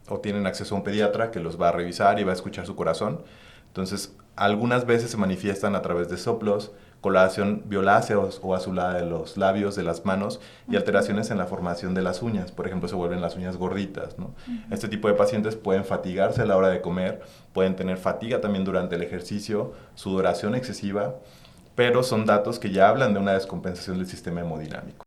o tienen acceso a un pediatra que los va a revisar y va a escuchar su corazón. Entonces, algunas veces se manifiestan a través de soplos, coloración violácea o azulada de los labios, de las manos y alteraciones en la formación de las uñas. Por ejemplo, se vuelven las uñas gorditas, ¿no? Este tipo de pacientes pueden fatigarse a la hora de comer, pueden tener fatiga también durante el ejercicio, sudoración excesiva, pero son datos que ya hablan de una descompensación del sistema hemodinámico.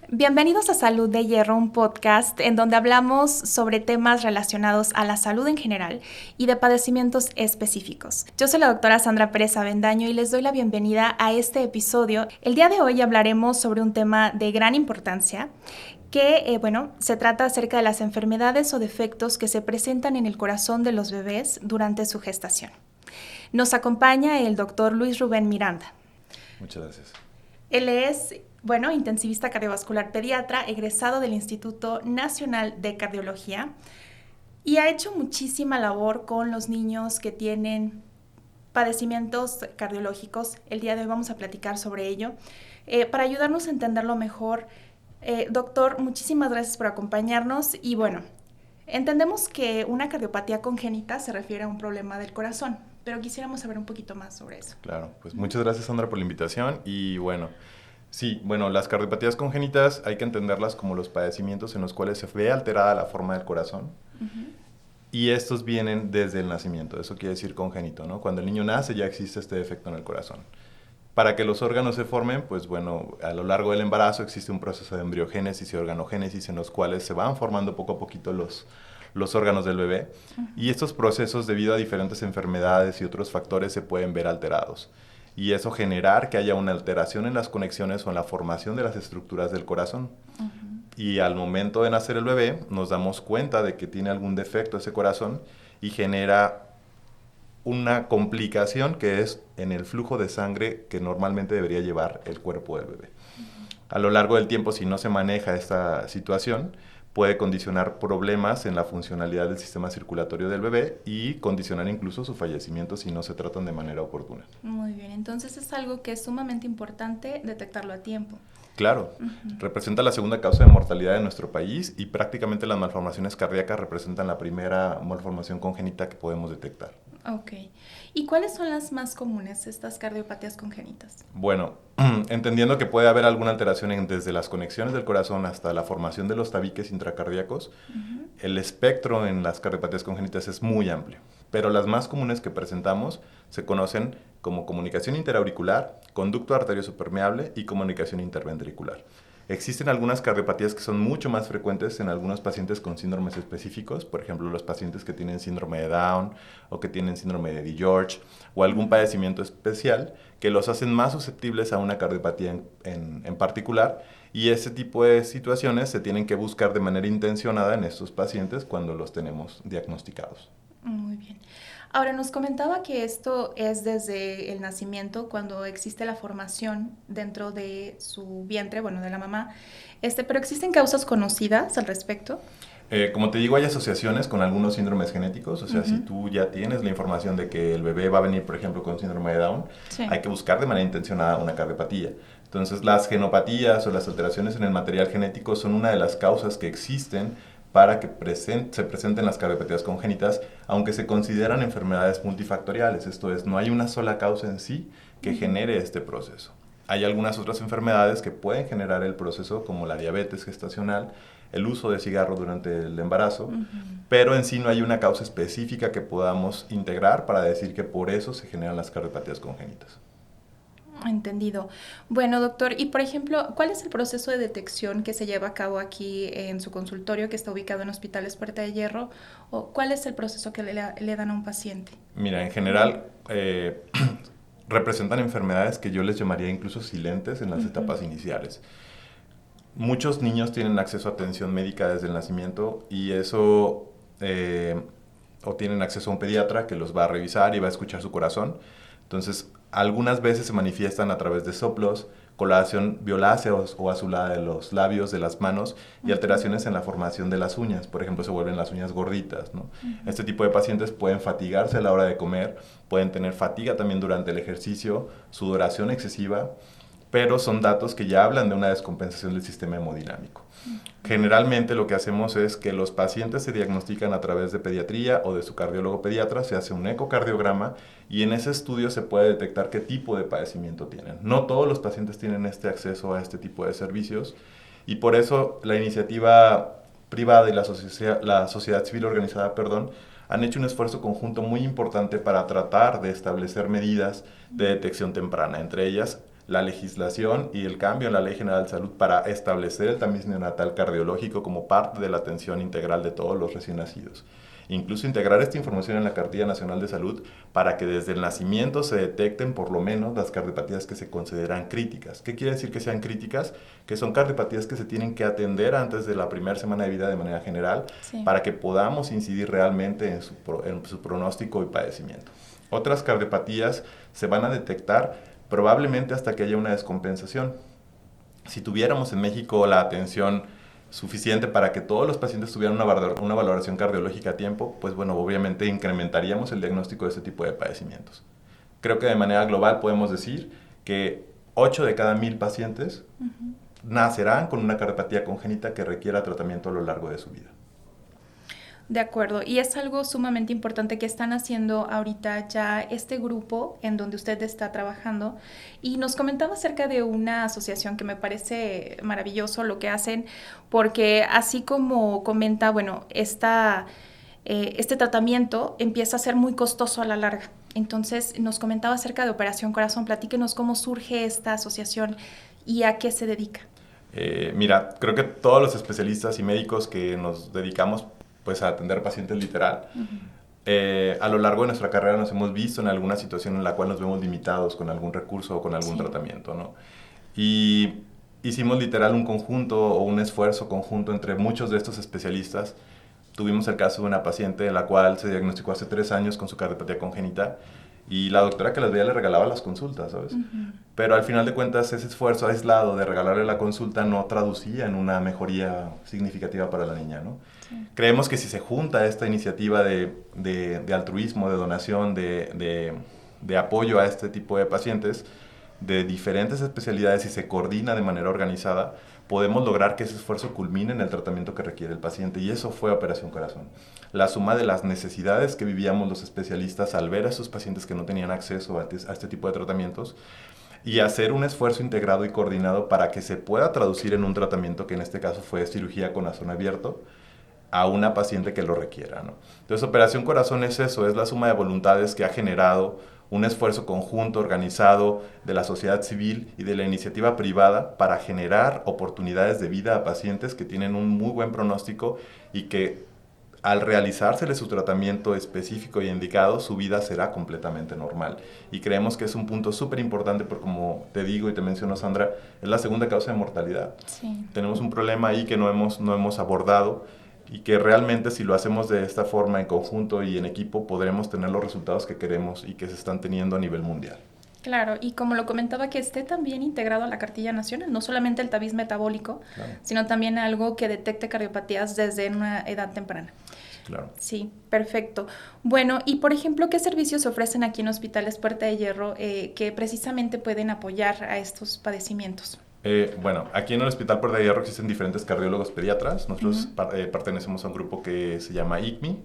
Bienvenidos a Salud de Hierro, un podcast en donde hablamos sobre temas relacionados a la salud en general y de padecimientos específicos. Yo soy la doctora Sandra Pérez Avendaño y les doy la bienvenida a este episodio. El día de hoy hablaremos sobre un tema de gran importancia que, se trata acerca de las enfermedades o defectos que se presentan en el corazón de los bebés durante su gestación. Nos acompaña el doctor Luis Rubén Miranda. Muchas gracias. Él es intensivista cardiovascular pediatra, egresado del Instituto Nacional de Cardiología y ha hecho muchísima labor con los niños que tienen padecimientos cardiológicos. El día de hoy vamos a platicar sobre ello. Para ayudarnos a entenderlo mejor, doctor, muchísimas gracias por acompañarnos y entendemos que una cardiopatía congénita se refiere a un problema del corazón, pero quisiéramos saber un poquito más sobre eso. Claro, pues muchas gracias, Sandra, por la invitación y las cardiopatías congénitas hay que entenderlas como los padecimientos en los cuales se ve alterada la forma del corazón y estos vienen desde el nacimiento, eso quiere decir congénito, ¿no? Cuando el niño nace ya existe este defecto en el corazón. Para que los órganos se formen, a lo largo del embarazo existe un proceso de embriogénesis y organogénesis en los cuales se van formando poco a poquito los órganos del bebé y estos procesos debido a diferentes enfermedades y otros factores se pueden ver alterados. Y eso generar que haya una alteración en las conexiones o en la formación de las estructuras del corazón. Y al momento de nacer el bebé, nos damos cuenta de que tiene algún defecto ese corazón y genera una complicación que es en el flujo de sangre que normalmente debería llevar el cuerpo del bebé. A lo largo del tiempo, si no se maneja esta situación, puede condicionar problemas en la funcionalidad del sistema circulatorio del bebé y condicionar incluso su fallecimiento si no se tratan de manera oportuna. Muy bien, entonces es algo que es sumamente importante detectarlo a tiempo. Claro, representa la segunda causa de mortalidad de nuestro país y prácticamente las malformaciones cardíacas representan la primera malformación congénita que podemos detectar. Ok. ¿Y cuáles son las más comunes, estas cardiopatías congénitas? Bueno, entendiendo que puede haber alguna alteración desde las conexiones del corazón hasta la formación de los tabiques intracardíacos, el espectro en las cardiopatías congénitas es muy amplio, pero las más comunes que presentamos se conocen como comunicación interauricular, conducto arterioso permeable y comunicación interventricular. Existen algunas cardiopatías que son mucho más frecuentes en algunos pacientes con síndromes específicos, por ejemplo, los pacientes que tienen síndrome de Down o que tienen síndrome de DiGeorge o algún padecimiento especial que los hacen más susceptibles a una cardiopatía en particular y ese tipo de situaciones se tienen que buscar de manera intencionada en estos pacientes cuando los tenemos diagnosticados. Muy bien. Ahora, nos comentaba que esto es desde el nacimiento, cuando existe la formación dentro de su vientre, de la mamá, pero ¿existen causas conocidas al respecto? Como te digo, hay asociaciones con algunos síndromes genéticos, o sea, si tú ya tienes la información de que el bebé va a venir, por ejemplo, con síndrome de Down, hay que buscar de manera intencionada una cardiopatía. Entonces, las genopatías o las alteraciones en el material genético son una de las causas que existen para que se presenten las cardiopatías congénitas, aunque se consideran enfermedades multifactoriales. Esto es, no hay una sola causa en sí que genere este proceso. Hay algunas otras enfermedades que pueden generar el proceso, como la diabetes gestacional, el uso de cigarro durante el embarazo, pero en sí no hay una causa específica que podamos integrar para decir que por eso se generan las cardiopatías congénitas. Entendido. Bueno, doctor, y por ejemplo, ¿cuál es el proceso de detección que se lleva a cabo aquí en su consultorio que está ubicado en Hospitales Puerta de Hierro? ¿O cuál es el proceso que le dan a un paciente? Mira, en general representan enfermedades que yo les llamaría incluso silentes en las etapas iniciales. Muchos niños tienen acceso a atención médica desde el nacimiento y eso, o tienen acceso a un pediatra que los va a revisar y va a escuchar su corazón. Entonces, algunas veces se manifiestan a través de soplos, coloración violácea o azulada de los labios, de las manos, y alteraciones en la formación de las uñas. Por ejemplo, se vuelven las uñas gorditas, ¿no? Este tipo de pacientes pueden fatigarse a la hora de comer, pueden tener fatiga también durante el ejercicio, sudoración excesiva, pero son datos que ya hablan de una descompensación del sistema hemodinámico. Generalmente lo que hacemos es que los pacientes se diagnostican a través de pediatría o de su cardiólogo pediatra, se hace un ecocardiograma y en ese estudio se puede detectar qué tipo de padecimiento tienen. No todos los pacientes tienen este acceso a este tipo de servicios y por eso la iniciativa privada y la sociedad civil organizada, han hecho un esfuerzo conjunto muy importante para tratar de establecer medidas de detección temprana, entre ellas la legislación y el cambio en la Ley General de Salud para establecer el tamiz neonatal cardiológico como parte de la atención integral de todos los recién nacidos. Incluso integrar esta información en la Cartilla Nacional de Salud para que desde el nacimiento se detecten por lo menos las cardiopatías que se consideran críticas. ¿Qué quiere decir que sean críticas? Que son cardiopatías que se tienen que atender antes de la primera semana de vida de manera general, sí, para que podamos incidir realmente en su pronóstico y padecimiento. Otras cardiopatías se van a detectar probablemente hasta que haya una descompensación. Si tuviéramos en México la atención suficiente para que todos los pacientes tuvieran una valoración cardiológica a tiempo, pues bueno, obviamente incrementaríamos el diagnóstico de este tipo de padecimientos. Creo que de manera global podemos decir que 8 de cada 1000 pacientes nacerán con una cardiopatía congénita que requiera tratamiento a lo largo de su vida. De acuerdo, y es algo sumamente importante que están haciendo ahorita ya este grupo en donde usted está trabajando, y nos comentaba acerca de una asociación que me parece maravilloso lo que hacen, porque así como comenta, bueno, este tratamiento empieza a ser muy costoso a la larga. Entonces nos comentaba acerca de Operación Corazón. Platíquenos cómo surge esta asociación y a qué se dedica. Mira, creo que todos los especialistas y médicos que nos dedicamos pues a atender pacientes literal. A lo largo de nuestra carrera nos hemos visto en alguna situación en la cual nos vemos limitados con algún recurso o con algún tratamiento, ¿no? Y hicimos literal un conjunto o un esfuerzo conjunto entre muchos de estos especialistas. Tuvimos el caso de una paciente en la cual se diagnosticó hace 3 años con su cardiopatía congénita y la doctora que las veía le regalaba las consultas, ¿sabes? Pero al final de cuentas ese esfuerzo aislado de regalarle la consulta no traducía en una significativa para la niña, ¿no? Creemos que si se junta esta iniciativa de altruismo, de donación, de apoyo a este tipo de pacientes de diferentes especialidades y se coordina de manera organizada, podemos lograr que ese esfuerzo culmine en el tratamiento que requiere el paciente, y eso fue Operación Corazón. La suma de las necesidades que vivíamos los especialistas al ver a esos pacientes que no tenían acceso a este tipo de tratamientos y hacer un esfuerzo integrado y coordinado para que se pueda traducir en un tratamiento que en este caso fue cirugía corazón abierto a una paciente que lo requiera, ¿no? Entonces, Operación Corazón es eso, es la suma de voluntades que ha generado un esfuerzo conjunto, organizado de la sociedad civil y de la iniciativa privada para generar oportunidades de vida a pacientes que tienen un muy buen pronóstico y que al realizársele su tratamiento específico y indicado, su vida será completamente normal. Y creemos que es un punto súper importante porque, como te digo y te menciono, Sandra, es la segunda causa de mortalidad. Sí. Tenemos un problema ahí que no hemos abordado, y que realmente si lo hacemos de esta forma en conjunto y en equipo podremos tener los resultados que queremos y que se están teniendo a nivel mundial. Claro, y como lo comentaba, que esté también integrado a la Cartilla Nacional, no solamente el tabiz metabólico, claro, sino también algo que detecte cardiopatías desde una edad temprana. Claro. Sí, perfecto. Bueno, y por ejemplo, ¿qué servicios se ofrecen aquí en Hospitales Puerta de Hierro que precisamente pueden apoyar a estos padecimientos? Bueno, aquí en el Hospital Puerta de Hierro existen diferentes cardiólogos pediatras. Nosotros pertenecemos a un grupo que se llama ICMI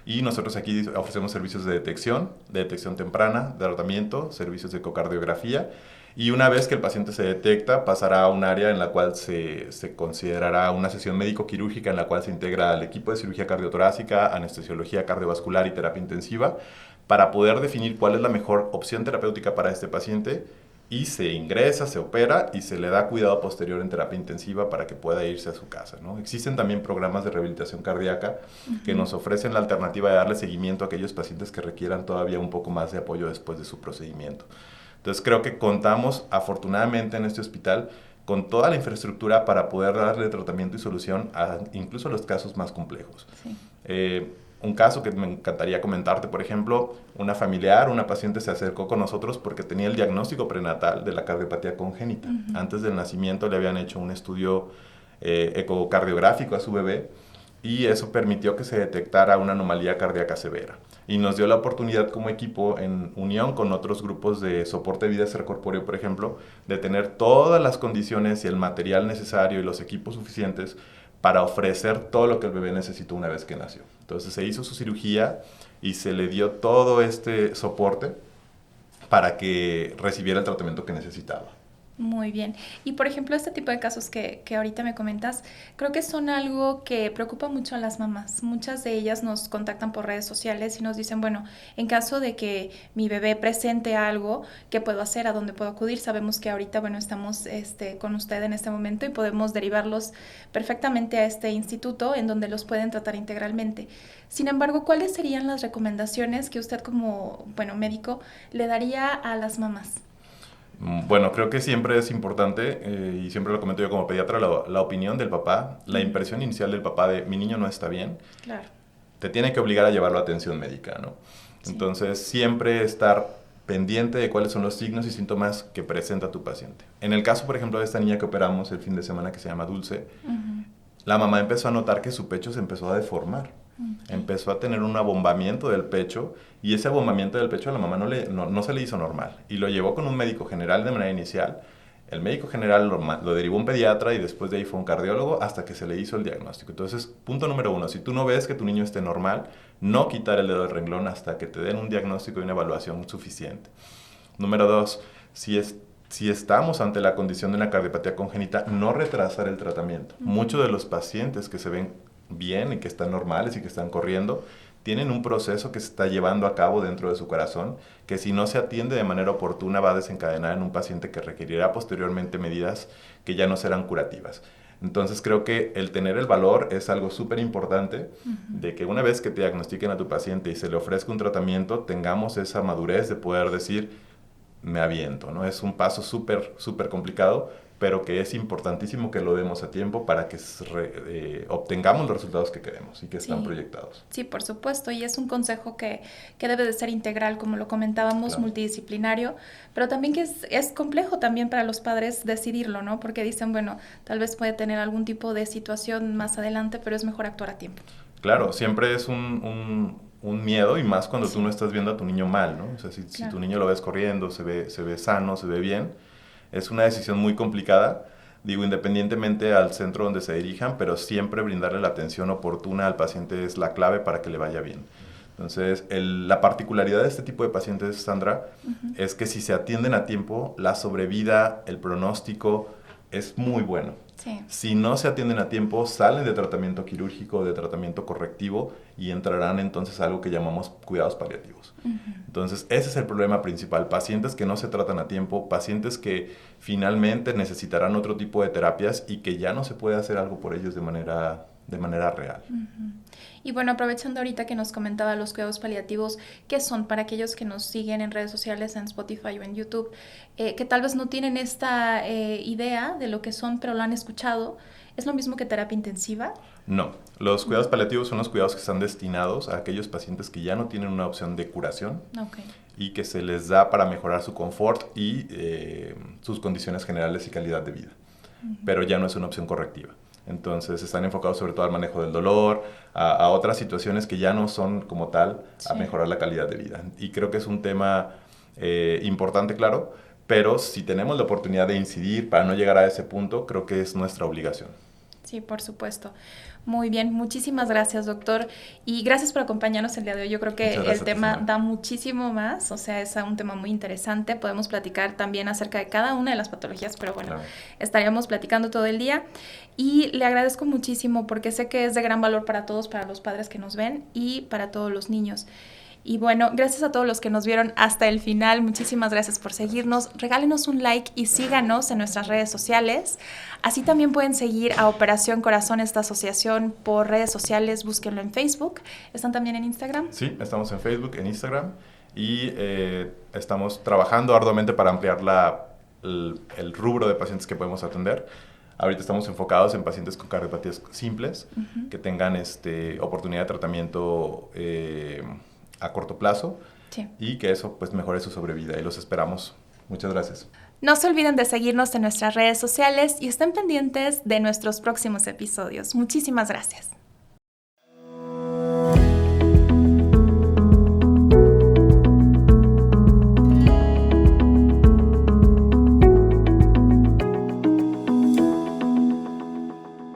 y nosotros aquí ofrecemos servicios de detección temprana, de tratamiento, servicios de ecocardiografía, y una vez que el paciente se detecta pasará a un área en la cual se considerará una sesión médico-quirúrgica en la cual se integra al equipo de cirugía cardiotorácica, anestesiología cardiovascular y terapia intensiva para poder definir cuál es la mejor opción terapéutica para este paciente. Y se ingresa, se opera y se le da cuidado posterior en terapia intensiva para que pueda irse a su casa, ¿no? Existen también programas de rehabilitación cardíaca que nos ofrecen la alternativa de darle seguimiento a aquellos pacientes que requieran todavía un poco más de apoyo después de su procedimiento. Entonces creo que contamos afortunadamente en este hospital con toda la infraestructura para poder darle tratamiento y solución a incluso los casos más complejos. Sí. un caso que me encantaría comentarte, por ejemplo, una familiar, una paciente se acercó con nosotros porque tenía el diagnóstico prenatal de la cardiopatía congénita. Antes del nacimiento le habían hecho un estudio ecocardiográfico a su bebé y eso permitió que se detectara una anomalía cardíaca severa. Y nos dio la oportunidad como equipo, en unión con otros grupos de soporte de vida extracorpóreo, por ejemplo, de tener todas las condiciones y el material necesario y los equipos suficientes para ofrecer todo lo que el bebé necesitó una vez que nació. Entonces se hizo su cirugía y se le dio todo este soporte para que recibiera el tratamiento que necesitaba. Muy bien. Y por ejemplo, este tipo de casos que ahorita me comentas, creo que son algo que preocupa mucho a las mamás. Muchas de ellas nos contactan por redes sociales y nos dicen, bueno, en caso de que mi bebé presente algo, ¿qué puedo hacer? ¿A dónde puedo acudir? Sabemos que ahorita, bueno, estamos con usted en este momento y podemos derivarlos perfectamente a este instituto en donde los pueden tratar integralmente. Sin embargo, ¿cuáles serían las recomendaciones que usted como, bueno, médico le daría a las mamás? Bueno, creo que siempre es importante, y siempre lo comento yo como pediatra, la opinión del papá, la impresión inicial del papá de mi niño no está bien, Claro. te tiene que obligar a llevarlo a atención médica, ¿no? Sí. Entonces, siempre estar pendiente de cuáles son los signos y síntomas que presenta tu paciente. En el caso, por ejemplo, de esta niña que operamos el fin de semana que se llama Dulce, la mamá empezó a notar que su pecho se empezó a deformar. Empezó a tener un abombamiento del pecho y ese abombamiento del pecho a la mamá no se le hizo normal y lo llevó con un médico general de manera inicial. El médico general lo derivó a un pediatra y después de ahí fue un cardiólogo hasta que se le hizo el diagnóstico. Entonces, punto número 1, si tú no ves que tu niño esté normal, no quitar el dedo del renglón hasta que te den un diagnóstico y una evaluación suficiente. Número 2, si estamos ante la condición de una cardiopatía congénita, no retrasar el tratamiento. Muchos de los pacientes que se ven bien y que están normales y que están corriendo, tienen un proceso que se está llevando a cabo dentro de su corazón, que si no se atiende de manera oportuna va a desencadenar en un paciente que requerirá posteriormente medidas que ya no serán curativas. Entonces creo que el tener el valor es algo súper importante, de que una vez que te diagnostiquen a tu paciente y se le ofrezca un tratamiento, tengamos esa madurez de poder decir, me aviento, ¿no? Es un paso súper, súper complicado, pero que es importantísimo que lo demos a tiempo para que obtengamos los resultados que queremos y que están proyectados. Sí, por supuesto, y es un consejo que debe de ser integral, como lo comentábamos, claro, multidisciplinario, pero también que es complejo también para los padres decidirlo, ¿no? Porque dicen, bueno, tal vez puede tener algún tipo de situación más adelante, pero es mejor actuar a tiempo. Claro, siempre es un miedo, y más cuando tú no estás viendo a tu niño mal, ¿no? O sea, si tu niño lo ves corriendo, se ve sano, se ve bien, es una decisión muy complicada, digo, independientemente al centro donde se dirijan, pero siempre brindarle la atención oportuna al paciente es la clave para que le vaya bien. Entonces, la particularidad de este tipo de pacientes, Sandra, es que si se atienden a tiempo, la sobrevida, el pronóstico es muy bueno. Sí. Si no se atienden a tiempo, salen de tratamiento quirúrgico, de tratamiento correctivo y entrarán entonces a algo que llamamos cuidados paliativos. Entonces, ese es el problema principal. Pacientes que no se tratan a tiempo, pacientes que finalmente necesitarán otro tipo de terapias y que ya no se puede hacer algo por ellos de manera real. Y bueno, aprovechando ahorita que nos comentaba los cuidados paliativos, ¿qué son para aquellos que nos siguen en redes sociales, en Spotify o en YouTube, que tal vez no tienen esta idea de lo que son, pero lo han escuchado? ¿Es lo mismo que terapia intensiva? No, los cuidados paliativos son los cuidados que están destinados a aquellos pacientes que ya no tienen una opción de curación y que se les da para mejorar su confort y sus condiciones generales y calidad de vida, pero ya no es una opción correctiva. Entonces están enfocados sobre todo al manejo del dolor, a otras situaciones que ya no son como tal a mejorar la calidad de vida. Y creo que es un tema importante, claro, pero si tenemos la oportunidad de incidir para no llegar a ese punto, creo que es nuestra obligación. Sí, por supuesto. Muy bien, muchísimas gracias, doctor. Y gracias por acompañarnos el día de hoy. Yo creo que el tema da muchísimo más, o sea, es un tema muy interesante. Podemos platicar también acerca de cada una de las patologías, pero bueno, estaríamos platicando todo el día. Y le agradezco muchísimo porque sé que es de gran valor para todos, para los padres que nos ven y para todos los niños. Y bueno, gracias a todos los que nos vieron hasta el final. Muchísimas gracias por seguirnos. Regálenos un like y síganos en nuestras redes sociales. Así también pueden seguir a Operación Corazón, esta asociación, por redes sociales. Búsquenlo en Facebook. ¿Están también en Instagram? Sí, estamos en Facebook, en Instagram. Y estamos trabajando arduamente para ampliar el rubro de pacientes que podemos atender. Ahorita estamos enfocados en pacientes con cardiopatías simples, que tengan oportunidad de tratamiento a corto plazo, Sí. y que eso pues mejore su sobrevida, y los esperamos. Muchas gracias. No se olviden de seguirnos en nuestras redes sociales y estén pendientes de nuestros próximos episodios. Muchísimas gracias.